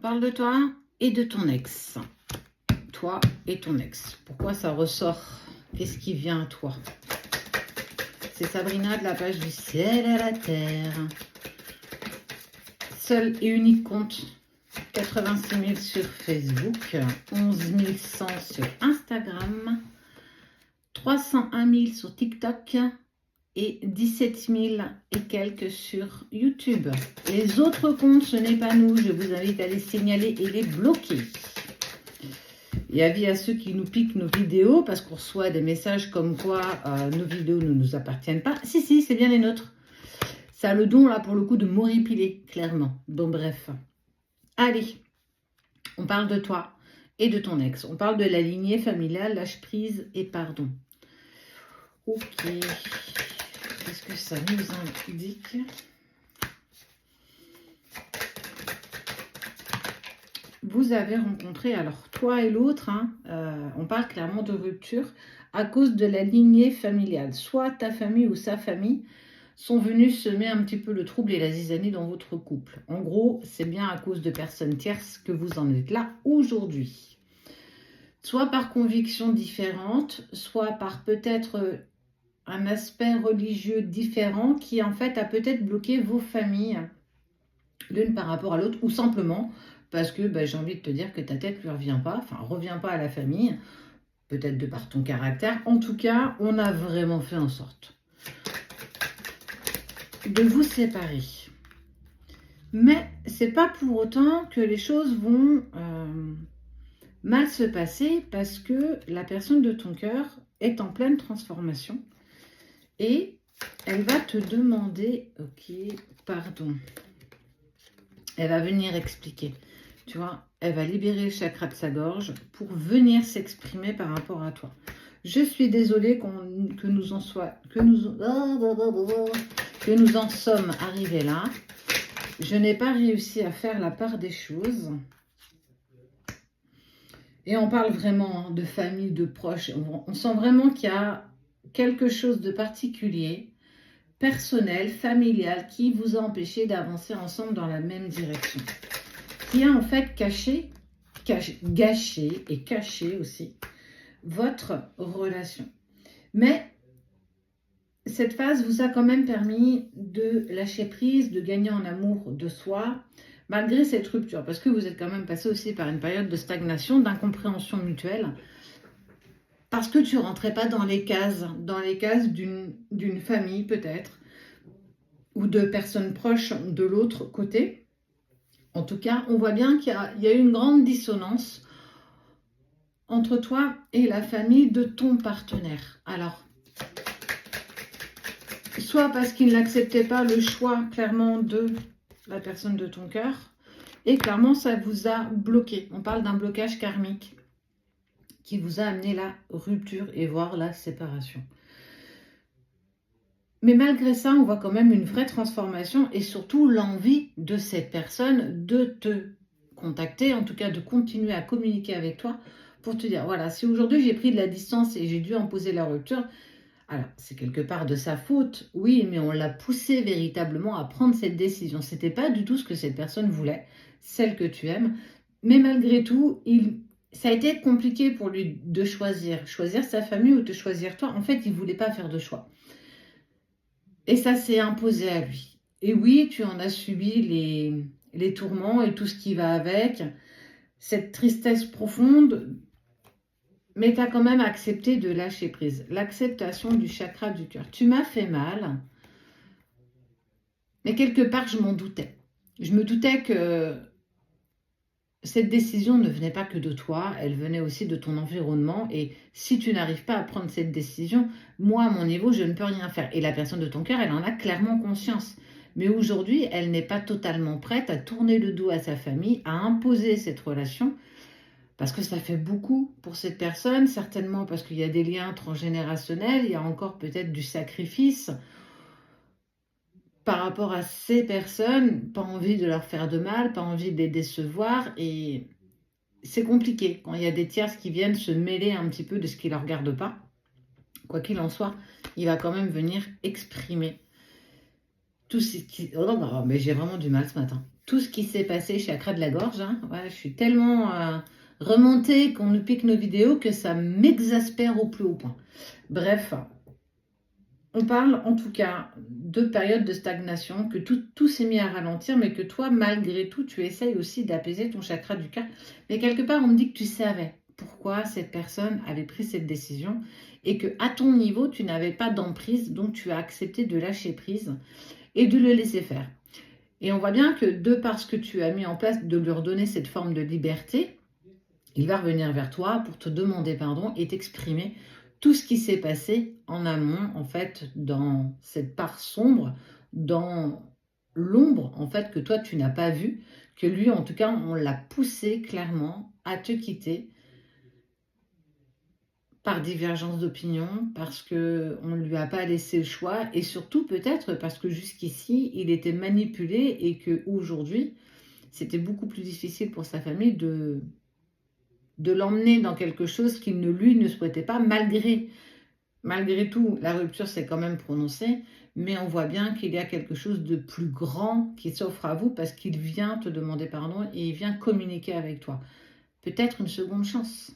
parle de toi et de ton ex. Toi et ton ex. Pourquoi ça ressort? Qu'est-ce qui vient à toi? C'est Sabrina de la page du ciel à la terre. Seul et unique compte. 86 000 sur Facebook. 11 100 sur Instagram. 301 000 sur TikTok. Et 17 000 et quelques sur YouTube. Les autres comptes, ce n'est pas nous. Je vous invite à les signaler et les bloquer. Et avis à ceux qui nous piquent nos vidéos, parce qu'on reçoit des messages comme quoi nos vidéos ne nous appartiennent pas. Si, c'est bien les nôtres. Ça a le don, là, pour le coup, de m'horripiler, clairement. Donc, bref. Allez, on parle de toi et de ton ex. On parle de la lignée familiale, lâche prise et pardon. Ok. Qu'est-ce que ça nous indique? Vous avez rencontré, alors toi et l'autre, on parle clairement de rupture à cause de la lignée familiale. Soit ta famille ou sa famille sont venus semer un petit peu le trouble et la zizanie dans votre couple. En gros, c'est bien à cause de personnes tierces que vous en êtes là aujourd'hui. Soit par conviction différente, soit par peut-être un aspect religieux différent qui en fait a peut-être bloqué vos familles l'une par rapport à l'autre, ou simplement parce que j'ai envie de te dire que ta tête ne revient pas, revient pas à la famille, peut-être de par ton caractère. En tout cas, on a vraiment fait en sorte de vous séparer. Mais c'est pas pour autant que les choses vont mal se passer, parce que la personne de ton cœur est en pleine transformation et elle va te demander, ok, pardon. Elle va venir expliquer, tu vois, elle va libérer le chakra de sa gorge pour venir s'exprimer par rapport à toi. Je suis désolée que nous en sommes arrivés là. Je n'ai pas réussi à faire la part des choses. Et on parle vraiment de famille, de proches. On sent vraiment qu'il y a quelque chose de particulier, personnel, familial, qui vous a empêché d'avancer ensemble dans la même direction. Qui a en fait gâché et caché aussi votre relation. Mais cette phase vous a quand même permis de lâcher prise, de gagner en amour de soi, malgré cette rupture, parce que vous êtes quand même passé aussi par une période de stagnation, d'incompréhension mutuelle, parce que tu ne rentrais pas dans les cases d'une famille peut-être, ou de personnes proches de l'autre côté. En tout cas, on voit bien qu'il y a une grande dissonance entre toi et la famille de ton partenaire. Alors, soit parce qu'il n'acceptait pas le choix clairement de la personne de ton cœur, et clairement ça vous a bloqué. On parle d'un blocage karmique qui vous a amené la rupture et voire la séparation. Mais malgré ça, on voit quand même une vraie transformation et surtout l'envie de cette personne de te contacter, en tout cas de continuer à communiquer avec toi pour te dire, voilà, si aujourd'hui j'ai pris de la distance et j'ai dû imposer la rupture, alors c'est quelque part de sa faute, oui, mais on l'a poussé véritablement à prendre cette décision. C'était pas du tout ce que cette personne voulait, celle que tu aimes, mais malgré tout, ça a été compliqué pour lui de choisir sa famille ou te choisir toi. En fait, il voulait pas faire de choix. Et ça s'est imposé à lui. Et oui, tu en as subi les tourments et tout ce qui va avec, cette tristesse profonde, mais tu as quand même accepté de lâcher prise. L'acceptation du chakra du cœur. Tu m'as fait mal, mais quelque part, je m'en doutais. Je me doutais que cette décision ne venait pas que de toi, elle venait aussi de ton environnement. Et si tu n'arrives pas à prendre cette décision, moi, à mon niveau, je ne peux rien faire. Et la personne de ton cœur, elle en a clairement conscience. Mais aujourd'hui, elle n'est pas totalement prête à tourner le dos à sa famille, à imposer cette relation, parce que ça fait beaucoup pour cette personne, certainement parce qu'il y a des liens transgénérationnels, il y a encore peut-être du sacrifice par rapport à ces personnes, pas envie de leur faire de mal, pas envie de les décevoir, et c'est compliqué quand il y a des tierces qui viennent se mêler un petit peu de ce qui ne leur regarde pas. Quoi qu'il en soit, il va quand même venir exprimer tout ce qui... Oh, mais j'ai vraiment du mal ce matin. tout ce qui s'est passé, chakra de la gorge. Hein. Ouais, je suis tellement remontée qu'on nous pique nos vidéos que ça m'exaspère au plus haut point. Bref, on parle en tout cas de période de stagnation, que tout s'est mis à ralentir, mais que toi, malgré tout, tu essayes aussi d'apaiser ton chakra du cœur. Mais quelque part, on me dit que tu savais pourquoi cette personne avait pris cette décision et que à ton niveau, tu n'avais pas d'emprise, donc tu as accepté de lâcher prise et de le laisser faire. Et on voit bien que de par ce que tu as mis en place, de lui redonner cette forme de liberté, il va revenir vers toi pour te demander pardon et t'exprimer tout ce qui s'est passé en amont, en fait, dans cette part sombre, dans l'ombre, en fait, que toi, tu n'as pas vue, que lui, en tout cas, on l'a poussé clairement à te quitter par divergence d'opinion, parce qu'on ne lui a pas laissé le choix, et surtout peut-être parce que jusqu'ici, il était manipulé et qu'aujourd'hui, c'était beaucoup plus difficile pour sa famille de l'emmener dans quelque chose qu'il lui ne souhaitait pas, malgré tout, la rupture s'est quand même prononcée, mais on voit bien qu'il y a quelque chose de plus grand qui s'offre à vous parce qu'il vient te demander pardon et il vient communiquer avec toi. Peut-être une seconde chance.